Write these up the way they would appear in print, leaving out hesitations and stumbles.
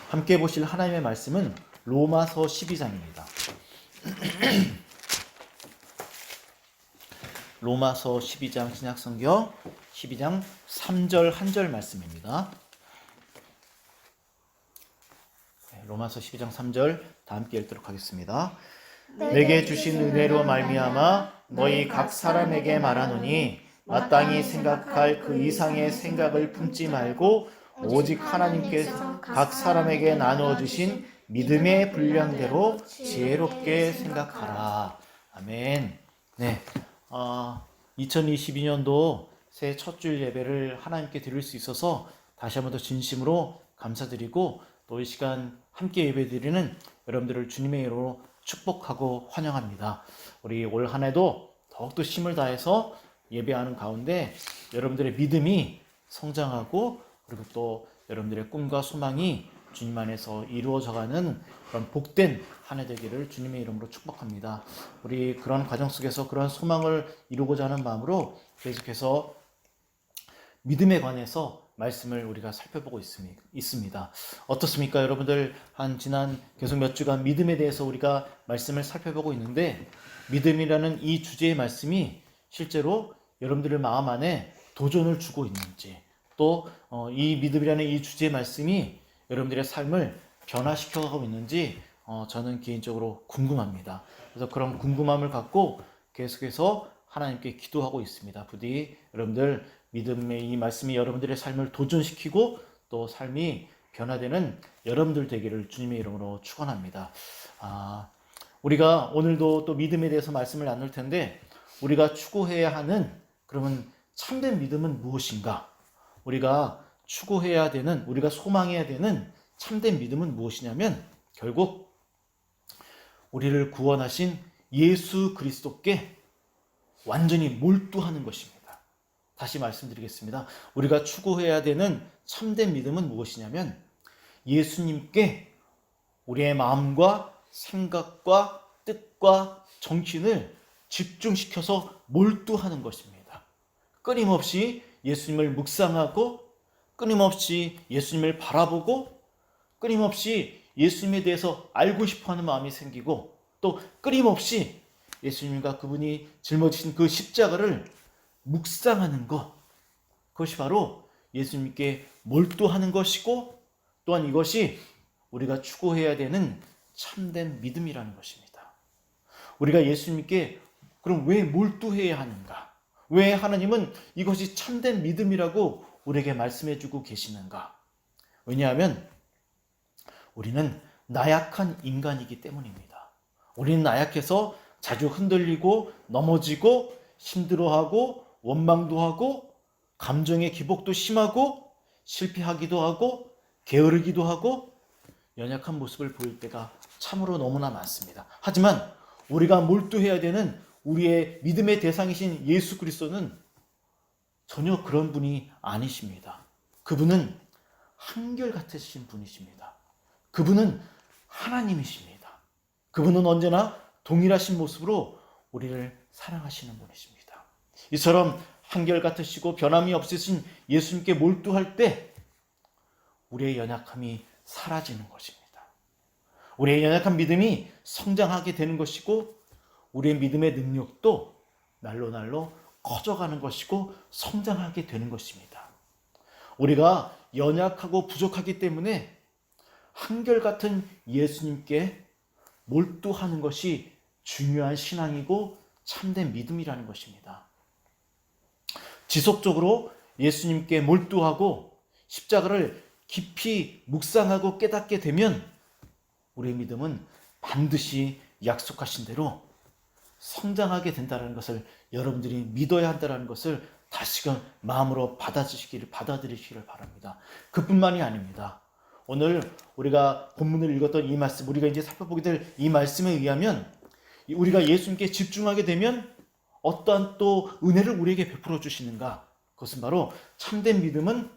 함께 보실 하나님의 말씀은 로마서 12장입니다. 로마서 12장 신약성경 12장 3절 한 절 말씀입니다. 로마서 12장 3절 다 함께 읽도록 하겠습니다. 내게 주신 은혜로 말미암아 너희 각 사람에게 말하노니 마땅히 생각할 그 이상의 생각을 품지 말고 오직 하나님께서 각 사람에게 나누어 주신 믿음의 분량대로 지혜롭게 생각하라. 아멘. 네, 2022년도 새해 첫 주일 예배를 하나님께 드릴 수 있어서 다시 한번 더 진심으로 감사드리고 또 이 시간 함께 예배드리는 여러분들을 주님의 이름으로 축복하고 환영합니다. 우리 올 한 해도 더욱더 힘을 다해서 예배하는 가운데 여러분들의 믿음이 성장하고 그리고 또 여러분들의 꿈과 소망이 주님 안에서 이루어져가는 그런 복된 한 해 되기를 주님의 이름으로 축복합니다. 우리 그런 과정 속에서 그런 소망을 이루고자 하는 마음으로 계속해서 믿음에 관해서 말씀을 우리가 살펴보고 있습니다. 어떻습니까? 여러분들 지난 계속 몇 주간 믿음에 대해서 우리가 말씀을 살펴보고 있는데 믿음이라는 이 주제의 말씀이 실제로 여러분들의 마음 안에 도전을 주고 있는지 또 이 믿음이라는 이 주제의 말씀이 여러분들의 삶을 변화시켜가고 있는지 저는 개인적으로 궁금합니다. 그래서 그런 궁금함을 갖고 계속해서 하나님께 기도하고 있습니다. 부디 여러분들 믿음의 이 말씀이 여러분들의 삶을 도전시키고 또 삶이 변화되는 여러분들 되기를 주님의 이름으로 축원합니다. 우리가 오늘도 또 믿음에 대해서 말씀을 나눌 텐데 우리가 추구해야 하는 그러면 참된 믿음은 무엇인가? 우리가 추구해야 되는, 우리가 소망해야 되는 참된 믿음은 무엇이냐면 결국 우리를 구원하신 예수 그리스도께 완전히 몰두하는 것입니다. 다시 말씀드리겠습니다. 우리가 추구해야 되는 참된 믿음은 무엇이냐면 예수님께 우리의 마음과 생각과 뜻과 정신을 집중시켜서 몰두하는 것입니다. 끊임없이 예수님을 묵상하고 끊임없이 예수님을 바라보고 끊임없이 예수님에 대해서 알고 싶어하는 마음이 생기고 또 끊임없이 예수님과 그분이 짊어지신 그 십자가를 묵상하는 것, 그것이 바로 예수님께 몰두하는 것이고 또한 이것이 우리가 추구해야 되는 참된 믿음이라는 것입니다. 우리가 예수님께 그럼 왜 몰두해야 하는가? 왜 하나님은 이것이 참된 믿음이라고 우리에게 말씀해주고 계시는가? 왜냐하면 우리는 나약한 인간이기 때문입니다. 우리는 나약해서 자주 흔들리고 넘어지고 힘들어하고 원망도 하고 감정의 기복도 심하고 실패하기도 하고 게으르기도 하고 연약한 모습을 보일 때가 참으로 너무나 많습니다. 하지만 우리가 몰두해야 되는 우리의 믿음의 대상이신 예수 그리스도는 전혀 그런 분이 아니십니다. 그분은 한결같으신 분이십니다. 그분은 하나님이십니다. 그분은 언제나 동일하신 모습으로 우리를 사랑하시는 분이십니다. 이처럼 한결같으시고 변함이 없으신 예수님께 몰두할 때 우리의 연약함이 사라지는 것입니다. 우리의 연약한 믿음이 성장하게 되는 것이고 우리의 믿음의 능력도 날로 날로 커져가는 것이고 성장하게 되는 것입니다. 우리가 연약하고 부족하기 때문에 한결같은 예수님께 몰두하는 것이 중요한 신앙이고 참된 믿음이라는 것입니다. 지속적으로 예수님께 몰두하고 십자가를 깊이 묵상하고 깨닫게 되면 우리의 믿음은 반드시 약속하신 대로 성장하게 된다는 것을 여러분들이 믿어야 한다는 것을 다시금 마음으로 받아들이시기를 바랍니다. 그뿐만이 아닙니다. 오늘 우리가 본문을 읽었던 이 말씀, 우리가 이제 살펴보게 될 이 말씀에 의하면 우리가 예수님께 집중하게 되면 어떠한 또 은혜를 우리에게 베풀어 주시는가? 그것은 바로 참된 믿음은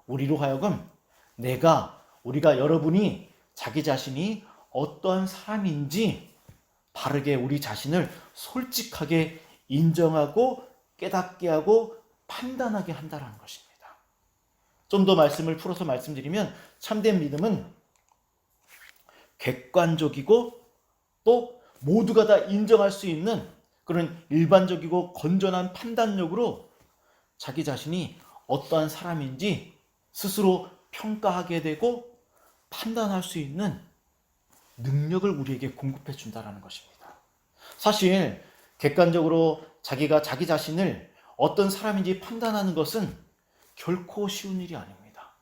우리로 하여금 우리가 여러분이 자기 자신이 어떠한 사람인지 바르게 우리 자신을 솔직하게 인정하고 깨닫게 하고 판단하게 한다는 것입니다. 좀 더 말씀을 풀어서 말씀드리면 참된 믿음은 객관적이고 또 모두가 다 인정할 수 있는 그런 일반적이고 건전한 판단력으로 자기 자신이 어떠한 사람인지 스스로 평가하게 되고 판단할 수 있는 능력을 우리에게 공급해 준다는 것입니다. 사실 객관적으로 자기가 자기 자신을 어떤 사람인지 판단하는 것은 결코 쉬운 일이 아닙니다.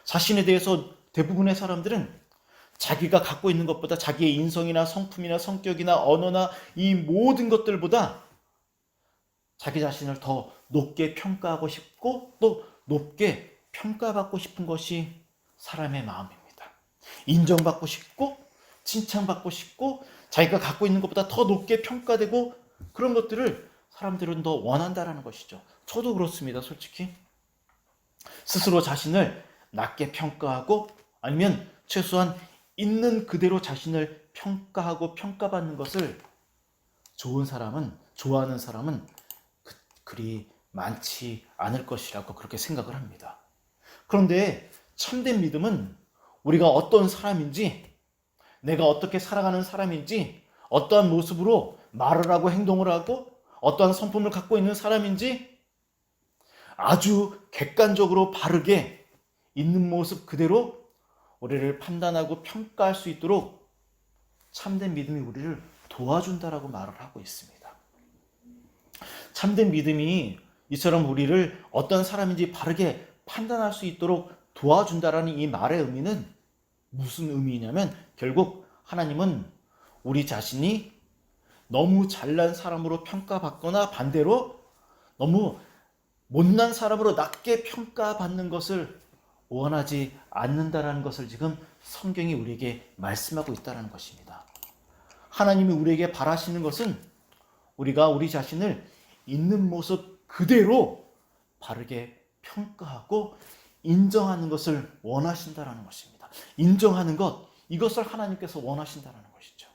자신에 대해서 대부분의 사람들은 자기가 갖고 있는 것보다 자기의 인성이나 성품이나 성격이나 언어나 이 모든 것들보다 자기 자신을 더 높게 평가하고 싶고 또 높게 평가받고 싶은 것이 사람의 마음입니다. 인정받고 싶고 칭찬받고 싶고 자기가 갖고 있는 것보다 더 높게 평가되고 그런 것들을 사람들은 더 원한다라는 것이죠. 저도 그렇습니다. 솔직히 스스로 자신을 낮게 평가하고 아니면 최소한 있는 그대로 자신을 평가하고 평가받는 것을 좋아하는 사람은 그리 많지 않을 것이라고 그렇게 생각을 합니다. 그런데 참된 믿음은 우리가 어떤 사람인지, 내가 어떻게 살아가는 사람인지, 어떠한 모습으로 말을 하고 행동을 하고 어떠한 성품을 갖고 있는 사람인지 아주 객관적으로 바르게 있는 모습 그대로 우리를 판단하고 평가할 수 있도록 참된 믿음이 우리를 도와준다라고 말을 하고 있습니다. 참된 믿음이 이처럼 우리를 어떤 사람인지 바르게 판단할 수 있도록 도와준다라는 이 말의 의미는 무슨 의미냐면 결국 하나님은 우리 자신이 너무 잘난 사람으로 평가받거나 반대로 너무 못난 사람으로 낮게 평가받는 것을 원하지 않는다라는 것을 지금 성경이 우리에게 말씀하고 있다는 것입니다. 하나님이 우리에게 바라시는 것은 우리가 우리 자신을 있는 모습 그대로 바르게 평가하고 인정하는 것을 원하신다라는 것입니다. 인정하는 것, 이것을 하나님께서 원하신다라는 것이죠.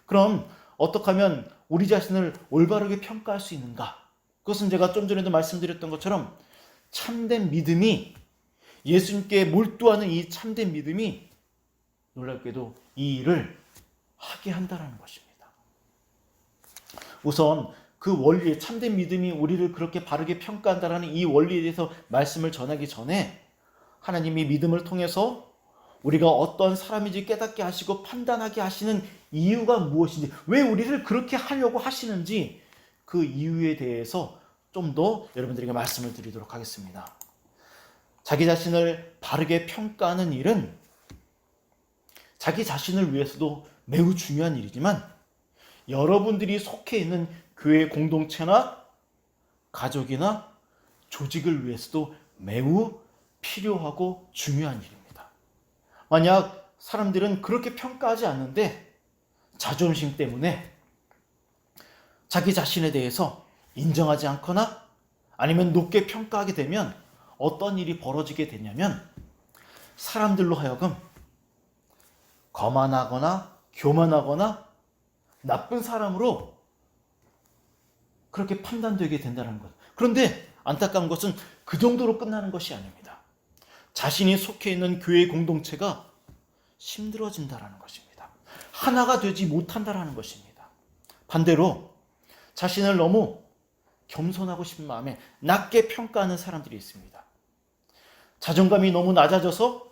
그럼 어떻게 하면 우리 자신을 올바르게 평가할 수 있는가? 그것은 제가 좀 전에도 말씀드렸던 것처럼 참된 믿음이 예수님께 몰두하는 이 참된 믿음이 놀랍게도 이 일을 하게 한다는 것입니다. 우선 그 원리에 참된 믿음이 우리를 그렇게 바르게 평가한다는 이 원리에 대해서 말씀을 전하기 전에 하나님이 믿음을 통해서 우리가 어떤 사람인지 깨닫게 하시고 판단하게 하시는 이유가 무엇인지, 왜 우리를 그렇게 하려고 하시는지 그 이유에 대해서 좀 더 여러분들에게 말씀을 드리도록 하겠습니다. 자기 자신을 바르게 평가하는 일은 자기 자신을 위해서도 매우 중요한 일이지만 여러분들이 속해 있는 교회 공동체나 가족이나 조직을 위해서도 매우 필요하고 중요한 일입니다. 만약 사람들은 그렇게 평가하지 않는데 자존심 때문에 자기 자신에 대해서 인정하지 않거나 아니면 높게 평가하게 되면 어떤 일이 벌어지게 되냐면 사람들로 하여금 거만하거나 교만하거나 나쁜 사람으로 그렇게 판단되게 된다는 것. 그런데 안타까운 것은 그 정도로 끝나는 것이 아닙니다. 자신이 속해 있는 교회 공동체가 힘들어진다는 것입니다. 하나가 되지 못한다는 것입니다. 반대로 자신을 너무 겸손하고 싶은 마음에 낮게 평가하는 사람들이 있습니다. 자존감이 너무 낮아져서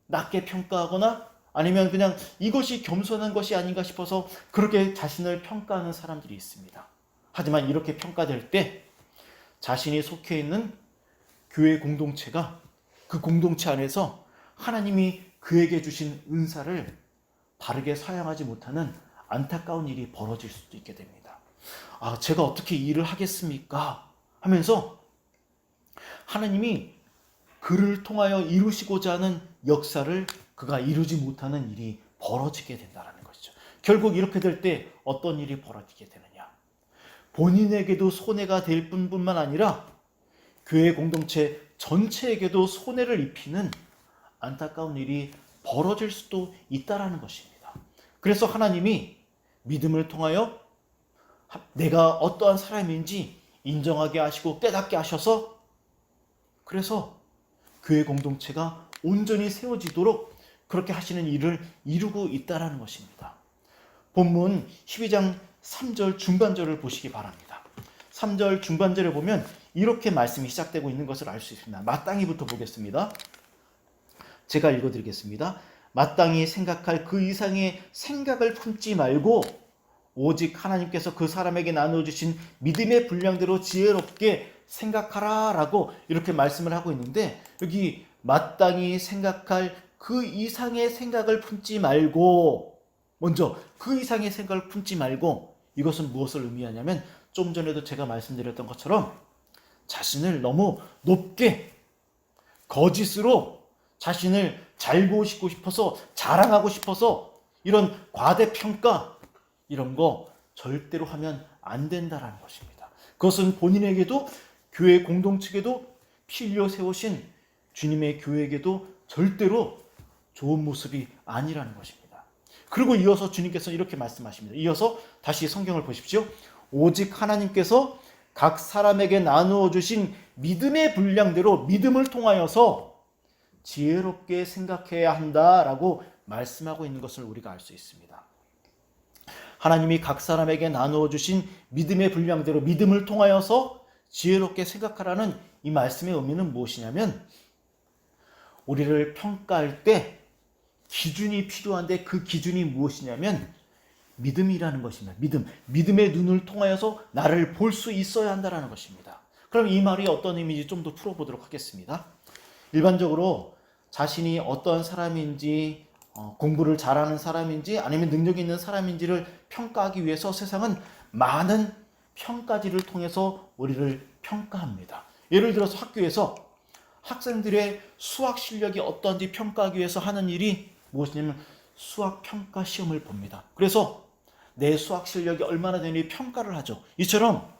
낮게 평가하거나 아니면 그냥 이것이 겸손한 것이 아닌가 싶어서 그렇게 자신을 평가하는 사람들이 있습니다. 하지만 이렇게 평가될 때 자신이 속해 있는 교회 공동체가 그 공동체 안에서 하나님이 그에게 주신 은사를 바르게 사용하지 못하는 안타까운 일이 벌어질 수도 있게 됩니다. 제가 어떻게 이 일을 하겠습니까? 하면서 하나님이 그를 통하여 이루시고자 하는 역사를 그가 이루지 못하는 일이 벌어지게 된다는 것이죠. 결국 이렇게 될 때 어떤 일이 벌어지게 되느냐? 본인에게도 손해가 될 뿐만 아니라 교회 공동체 전체에게도 손해를 입히는 안타까운 일이 벌어질 수도 있다는 것입니다. 그래서 하나님이 믿음을 통하여 내가 어떠한 사람인지 인정하게 하시고 깨닫게 하셔서 그래서 교회 공동체가 온전히 세워지도록 그렇게 하시는 일을 이루고 있다라는 것입니다. 본문 12장 3절 중반절을 보시기 바랍니다. 3절 중반절에 보면 이렇게 말씀이 시작되고 있는 것을 알 수 있습니다. 마땅히부터 보겠습니다. 제가 읽어드리겠습니다. 마땅히 생각할 그 이상의 생각을 품지 말고 오직 하나님께서 그 사람에게 나누어주신 믿음의 분량대로 지혜롭게 생각하라 라고 이렇게 말씀을 하고 있는데, 여기 마땅히 생각할 그 이상의 생각을 품지 말고, 먼저 그 이상의 생각을 품지 말고, 이것은 무엇을 의미하냐면 좀 전에도 제가 말씀드렸던 것처럼 자신을 너무 높게 거짓으로 자신을 잘 보시고 싶어서 자랑하고 싶어서 이런 과대평가 이런 거 절대로 하면 안 된다라는 것입니다. 그것은 본인에게도 교회 공동체에게도 피 흘려 세우신 주님의 교회에게도 절대로 좋은 모습이 아니라는 것입니다. 그리고 이어서 주님께서 이렇게 말씀하십니다. 이어서 다시 성경을 보십시오. 오직 하나님께서 각 사람에게 나누어 주신 믿음의 분량대로 믿음을 통하여서 지혜롭게 생각해야 한다라고 말씀하고 있는 것을 우리가 알 수 있습니다. 하나님이 각 사람에게 나누어 주신 믿음의 분량대로 믿음을 통하여서 지혜롭게 생각하라는 이 말씀의 의미는 무엇이냐면, 우리를 평가할 때 기준이 필요한데 그 기준이 무엇이냐면 믿음이라는 것입니다. 믿음의 눈을 통하여서 나를 볼 수 있어야 한다는 것입니다. 그럼 이 말이 어떤 의미인지 좀 더 풀어보도록 하겠습니다. 일반적으로 자신이 어떤 사람인지, 공부를 잘하는 사람인지 아니면 능력이 있는 사람인지를 평가하기 위해서 세상은 많은 평가지를 통해서 우리를 평가합니다. 예를 들어서 학교에서 학생들의 수학 실력이 어떤지 평가하기 위해서 하는 일이 무엇이냐면 수학 평가 시험을 봅니다. 그래서 내 수학 실력이 얼마나 되는지 평가를 하죠. 이처럼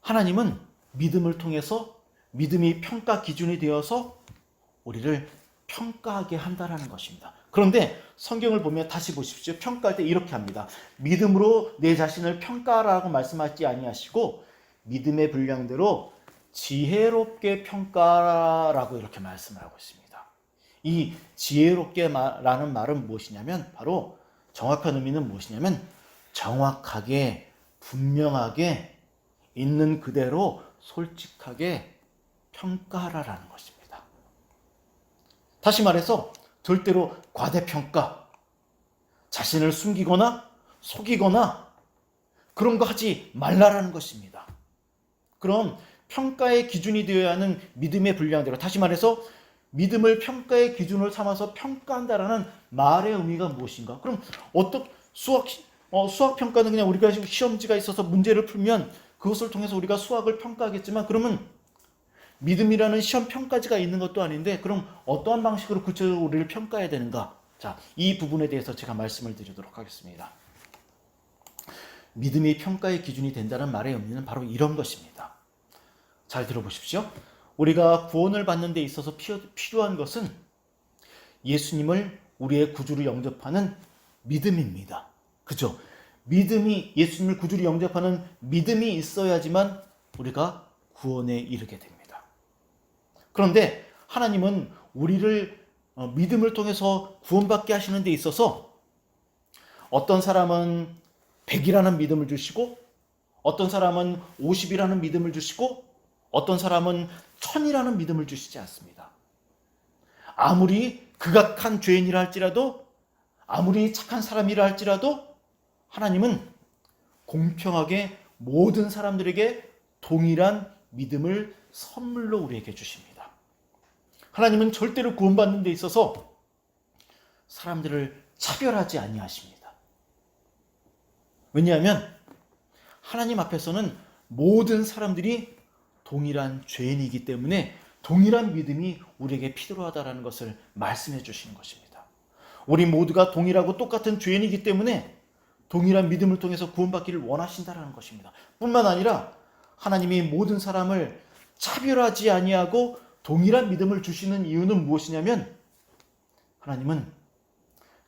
하나님은 믿음을 통해서 믿음이 평가 기준이 되어서 우리를 평가하게 한다라는 것입니다. 그런데 성경을 보면 다시 보십시오. 평가할 때 이렇게 합니다. 믿음으로 내 자신을 평가하라고 말씀하지 아니하시고 믿음의 분량대로 지혜롭게 평가라고 이렇게 말씀을 하고 있습니다. 이 지혜롭게라는 말은 무엇이냐면 바로 정확한 의미는 무엇이냐면 정확하게 분명하게 있는 그대로 솔직하게 평가하라는 것입니다. 다시 말해서 절대로 과대평가, 자신을 숨기거나 속이거나 그런 거 하지 말라라는 것입니다. 그럼 평가의 기준이 되어야 하는 믿음의 분량대로, 다시 말해서 믿음을 평가의 기준으로 삼아서 평가한다라는 말의 의미가 무엇인가? 그럼 어떤 수학 평가는 그냥 우리가 시험지가 있어서 문제를 풀면 그것을 통해서 우리가 수학을 평가하겠지만, 그러면 믿음이라는 시험 평가지가 있는 것도 아닌데 그럼 어떠한 방식으로 구체적으로 우리를 평가해야 되는가? 자, 이 부분에 대해서 제가 말씀을 드리도록 하겠습니다. 믿음이 평가의 기준이 된다는 말의 의미는 바로 이런 것입니다. 잘 들어보십시오. 우리가 구원을 받는 데 있어서 필요한 것은 예수님을 우리의 구주로 영접하는 믿음입니다. 그죠? 믿음이, 예수님을 구주로 영접하는 믿음이 있어야지만 우리가 구원에 이르게 됩니다. 그런데 하나님은 우리를 믿음을 통해서 구원받게 하시는 데 있어서 어떤 사람은 100이라는 믿음을 주시고 어떤 사람은 50이라는 믿음을 주시고 어떤 사람은 1000이라는 믿음을 주시지 않습니다. 아무리 극악한 죄인이라 할지라도, 아무리 착한 사람이라 할지라도 하나님은 공평하게 모든 사람들에게 동일한 믿음을 선물로 우리에게 주십니다. 하나님은 절대로 구원받는 데 있어서 사람들을 차별하지 아니하십니다. 왜냐하면 하나님 앞에서는 모든 사람들이 동일한 죄인이기 때문에 동일한 믿음이 우리에게 필요하다는 것을 말씀해 주시는 것입니다. 우리 모두가 동일하고 똑같은 죄인이기 때문에 동일한 믿음을 통해서 구원받기를 원하신다는 것입니다. 뿐만 아니라 하나님이 모든 사람을 차별하지 아니하고 동일한 믿음을 주시는 이유는 무엇이냐면 하나님은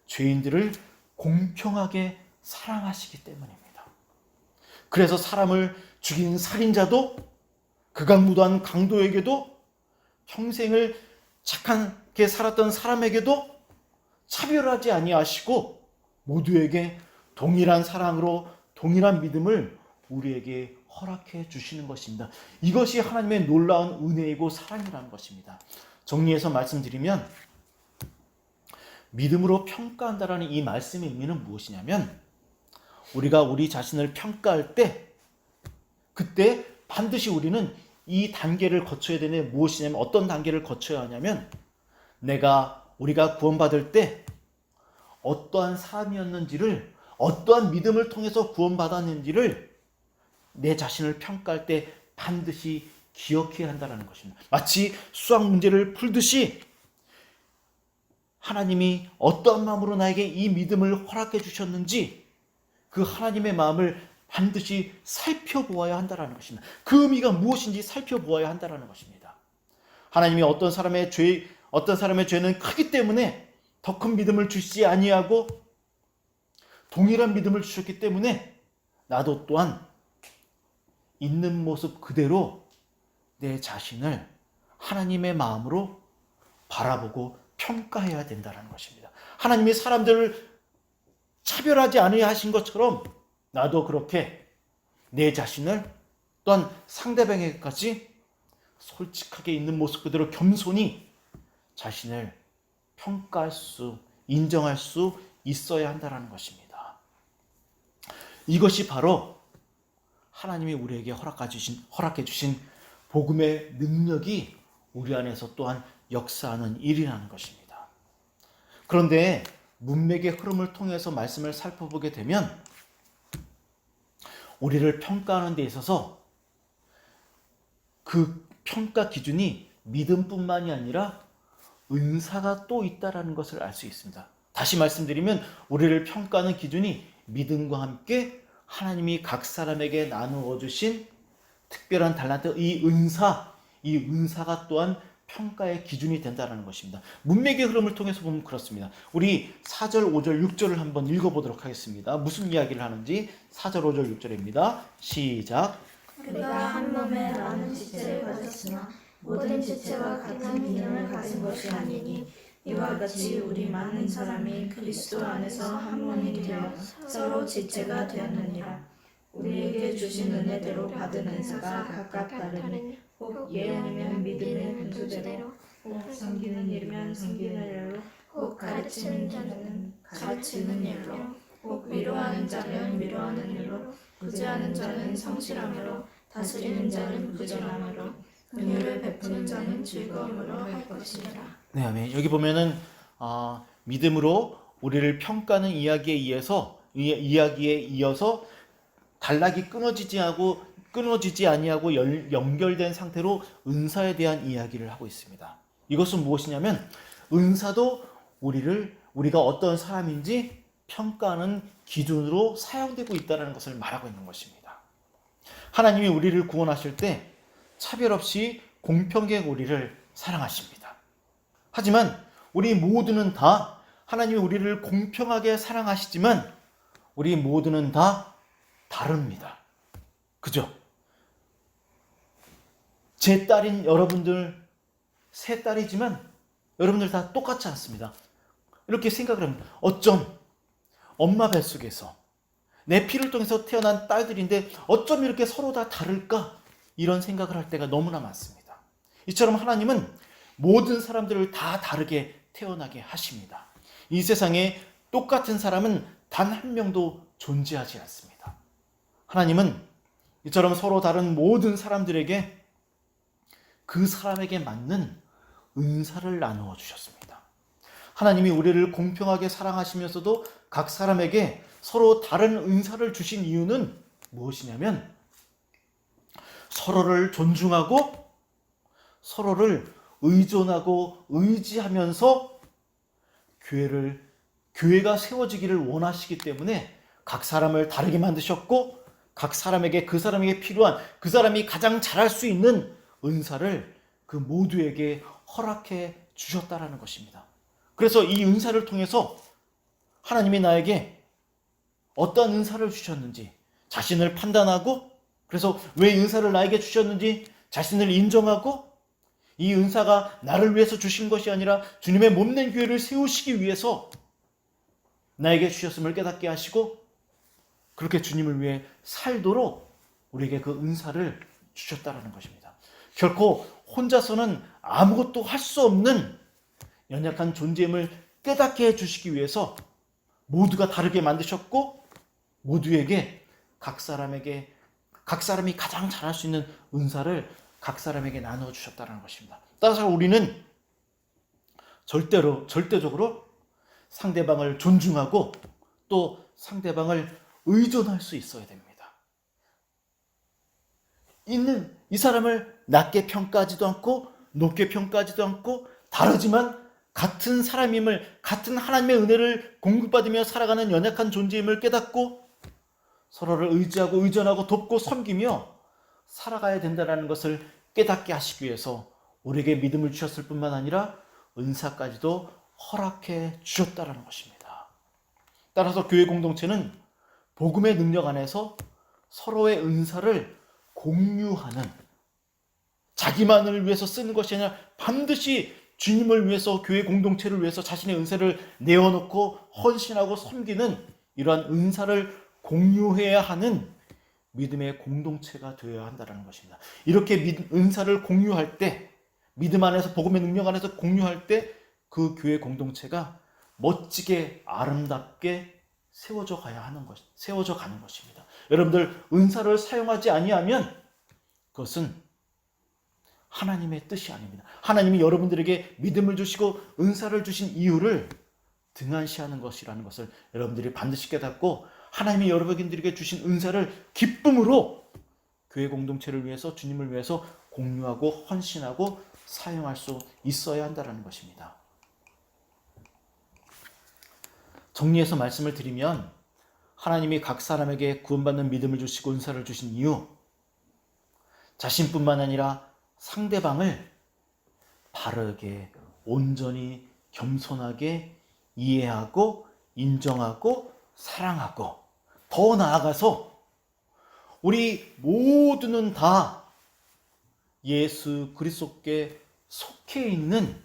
죄인들을 공평하게 사랑하시기 때문입니다. 그래서 사람을 죽인 살인자도 극악무도한 강도에게도 평생을 착한 그렇게 살았던 사람에게도 차별하지 아니하시고 모두에게 동일한 사랑으로 동일한 믿음을 우리에게 허락해 주시는 것입니다. 이것이 하나님의 놀라운 은혜이고 사랑이라는 것입니다. 정리해서 말씀드리면 믿음으로 평가한다라는 이 말씀의 의미는 무엇이냐면 우리가 우리 자신을 평가할 때 그때 반드시 우리는 이 단계를 거쳐야 되는 무엇이냐면 어떤 단계를 거쳐야 하냐면 우리가 구원받을 때 어떠한 사람이었는지를 어떠한 믿음을 통해서 구원받았는지를 내 자신을 평가할 때 반드시 기억해야 한다는 것입니다. 마치 수학 문제를 풀듯이 하나님이 어떠한 마음으로 나에게 이 믿음을 허락해 주셨는지 그 하나님의 마음을 반드시 살펴보아야 한다는 것입니다. 그 의미가 무엇인지 살펴보아야 한다는 것입니다. 하나님이 어떤 사람의 죄는 크기 때문에 더 큰 믿음을 주시지 아니하고 동일한 믿음을 주셨기 때문에 나도 또한 있는 모습 그대로 내 자신을 하나님의 마음으로 바라보고 평가해야 된다는 것입니다. 하나님이 사람들을 차별하지 않으려 하신 것처럼 나도 그렇게 내 자신을 또한 상대방에게까지 솔직하게 있는 모습 그대로 겸손히 자신을 평가할 수, 인정할 수 있어야 한다는 것입니다. 이것이 바로 하나님이 우리에게 허락해 주신 복음의 능력이 우리 안에서 또한 역사하는 일이라는 것입니다. 그런데 문맥의 흐름을 통해서 말씀을 살펴보게 되면 우리를 평가하는 데 있어서 그 평가 기준이 믿음뿐만이 아니라 은사가 또 있다는 것을 알 수 있습니다. 다시 말씀드리면 우리를 평가하는 기준이 믿음과 함께 하나님이 각 사람에게 나누어 주신 특별한 달란트, 이 은사가 또한 평가의 기준이 된다는 것입니다. 문맥의 흐름을 통해서 보면 그렇습니다. 우리 4절, 5절, 6절을 한번 읽어보도록 하겠습니다. 무슨 이야기를 하는지 4절, 5절, 6절입니다. 시작. 그가 한 몸에 많은 지체를 가졌으나 모든 지체와 같은 기능을 가진 것이 아니니 이와 같이 우리 많은 사람이 그리스도 안에서 한 몸이 되어 서로 지체가 되었느니라. 우리에게 주신 은혜대로 받은 은사가 각각 다르니 혹 예언이면 믿음의 분수대로, 혹 섬기는 일이면 섬기는 일로, 혹 가르치는 자는 가르치는 일로, 혹 위로하는 자는 위로하는 일로, 구제하는 자는 성실함으로, 다스리는 자는 부전함으로, 긍휼을 베푸는 자는 즐거움으로 할 것이라. 네, 아멘. 여기 보면은 믿음으로 우리를 평가하는 이야기에 이어서 단락이 끊어지지 아니하고 연결된 상태로 은사에 대한 이야기를 하고 있습니다. 이것은 무엇이냐면 은사도 우리가 어떤 사람인지 평가하는 기준으로 사용되고 있다는 것을 말하고 있는 것입니다. 하나님이 우리를 구원하실 때 차별 없이 공평하게 우리를 사랑하십니다. 하지만 우리 모두는 다 하나님이 우리를 공평하게 사랑하시지만 우리 모두는 다 다릅니다. 그죠? 제 딸인 여러분들 세 딸이지만 여러분들 다 똑같지 않습니다. 이렇게 생각을 합니다. 어쩜 엄마 뱃속에서 내 피를 통해서 태어난 딸들인데 어쩜 이렇게 서로 다 다를까? 이런 생각을 할 때가 너무나 많습니다. 이처럼 하나님은 모든 사람들을 다 다르게 태어나게 하십니다. 이 세상에 똑같은 사람은 단 한 명도 존재하지 않습니다. 하나님은 이처럼 서로 다른 모든 사람들에게 그 사람에게 맞는 은사를 나누어 주셨습니다. 하나님이 우리를 공평하게 사랑하시면서도 각 사람에게 서로 다른 은사를 주신 이유는 무엇이냐면 서로를 존중하고 서로를 의존하고 의지하면서 교회가 세워지기를 원하시기 때문에 각 사람을 다르게 만드셨고 각 사람에게 그 사람에게 필요한 그 사람이 가장 잘할 수 있는 은사를 그 모두에게 허락해 주셨다라는 것입니다. 그래서 이 은사를 통해서 하나님이 나에게 어떤 은사를 주셨는지 자신을 판단하고 그래서 왜 은사를 나에게 주셨는지 자신을 인정하고 이 은사가 나를 위해서 주신 것이 아니라 주님의 몸된 교회를 세우시기 위해서 나에게 주셨음을 깨닫게 하시고 그렇게 주님을 위해 살도록 우리에게 그 은사를 주셨다라는 것입니다. 결코 혼자서는 아무것도 할 수 없는 연약한 존재임을 깨닫게 해주시기 위해서 모두가 다르게 만드셨고 모두에게 각 사람이 가장 잘할 수 있는 은사를 각 사람에게 나누어 주셨다는 것입니다. 따라서 우리는 절대적으로 상대방을 존중하고 또 상대방을 의존할 수 있어야 됩니다. 이 사람을 낮게 평가하지도 않고 높게 평가하지도 않고 다르지만 같은 사람임을, 같은 하나님의 은혜를 공급받으며 살아가는 연약한 존재임을 깨닫고 서로를 의지하고 의존하고 돕고 섬기며 살아가야 된다는 것을 깨닫게 하시기 위해서 우리에게 믿음을 주셨을 뿐만 아니라 은사까지도 허락해 주셨다는 것입니다. 따라서 교회 공동체는 복음의 능력 안에서 서로의 은사를 공유하는, 자기만을 위해서 쓰는 것이 아니라 반드시 주님을 위해서, 교회 공동체를 위해서 자신의 은사를 내어놓고 헌신하고 섬기는 이러한 은사를 공유해야 하는 믿음의 공동체가 되어야 한다는 것입니다. 이렇게 은사를 공유할 때, 믿음 안에서, 복음의 능력 안에서 공유할 때 그 교회 공동체가 멋지게 아름답게 세워져 가는 것입니다. 여러분들, 은사를 사용하지 아니하면 그것은 하나님의 뜻이 아닙니다. 하나님이 여러분들에게 믿음을 주시고 은사를 주신 이유를 등한시하는 것이라는 것을 여러분들이 반드시 깨닫고 하나님이 여러분들에게 주신 은사를 기쁨으로 교회 공동체를 위해서, 주님을 위해서 공유하고 헌신하고 사용할 수 있어야 한다는 것입니다. 정리해서 말씀을 드리면 하나님이 각 사람에게 구원받는 믿음을 주시고 은사를 주신 이유, 자신뿐만 아니라 상대방을 바르게, 온전히, 겸손하게 이해하고 인정하고 사랑하고, 더 나아가서 우리 모두는 다 예수 그리스도께 속해 있는,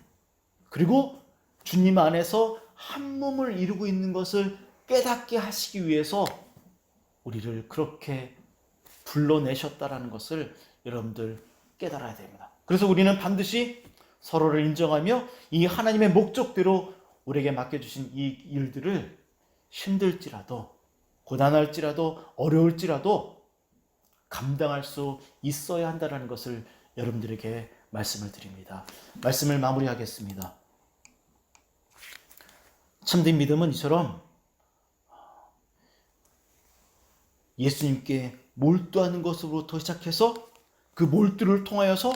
그리고 주님 안에서 한 몸을 이루고 있는 것을 깨닫게 하시기 위해서 우리를 그렇게 불러내셨다라는 것을 여러분들 깨달아야 됩니다. 그래서 우리는 반드시 서로를 인정하며 이 하나님의 목적대로 우리에게 맡겨주신 이 일들을 힘들지라도, 고단할지라도, 어려울지라도 감당할 수 있어야 한다는 것을 여러분들에게 말씀을 드립니다. 말씀을 마무리하겠습니다. 참된 믿음은 이처럼 예수님께 몰두하는 것으로부터 시작해서 그 몰두를 통하여서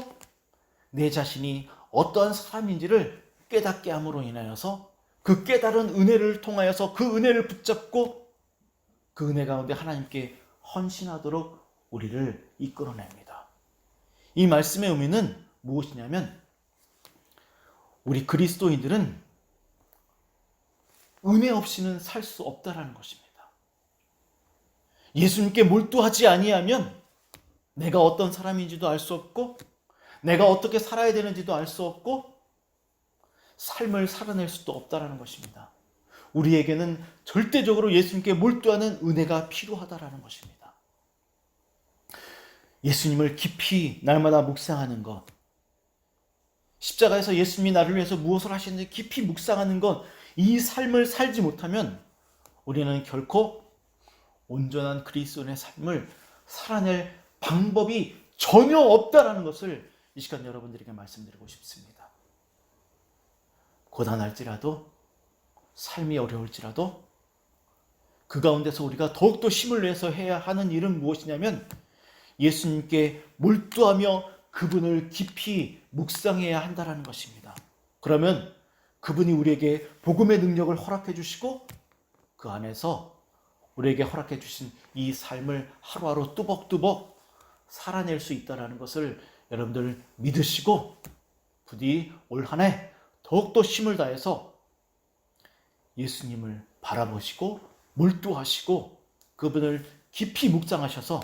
내 자신이 어떠한 사람인지를 깨닫게 함으로 인하여서 그 깨달은 은혜를 통하여서 그 은혜를 붙잡고 그 은혜 가운데 하나님께 헌신하도록 우리를 이끌어냅니다. 이 말씀의 의미는 무엇이냐면 우리 그리스도인들은 은혜 없이는 살 수 없다라는 것입니다. 예수님께 몰두하지 아니하면 내가 어떤 사람인지도 알 수 없고 내가 어떻게 살아야 되는지도 알 수 없고 삶을 살아낼 수도 없다라는 것입니다. 우리에게는 절대적으로 예수님께 몰두하는 은혜가 필요하다라는 것입니다. 예수님을 깊이 날마다 묵상하는 것, 십자가에서 예수님이 나를 위해서 무엇을 하셨는지 깊이 묵상하는 것, 이 삶을 살지 못하면 우리는 결코 온전한 그리스도인의 삶을 살아낼 방법이 전혀 없다라는 것을 이 시간 여러분들에게 말씀드리고 싶습니다. 고단할지라도, 삶이 어려울지라도 그 가운데서 우리가 더욱더 힘을 내서 해야 하는 일은 무엇이냐면 예수님께 몰두하며 그분을 깊이 묵상해야 한다는 것입니다. 그러면 그분이 우리에게 복음의 능력을 허락해 주시고 그 안에서 우리에게 허락해 주신 이 삶을 하루하루 뚜벅뚜벅 살아낼 수 있다는 것을 여러분들 믿으시고 부디 올 한 해 더욱더 힘을 다해서 예수님을 바라보시고 몰두하시고 그분을 깊이 묵상하셔서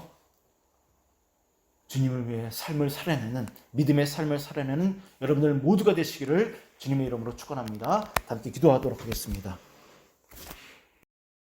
주님을 위해 삶을 살아내는, 믿음의 삶을 살아내는 여러분들 모두가 되시기를 주님의 이름으로 축원합니다. 함께 기도하도록 하겠습니다.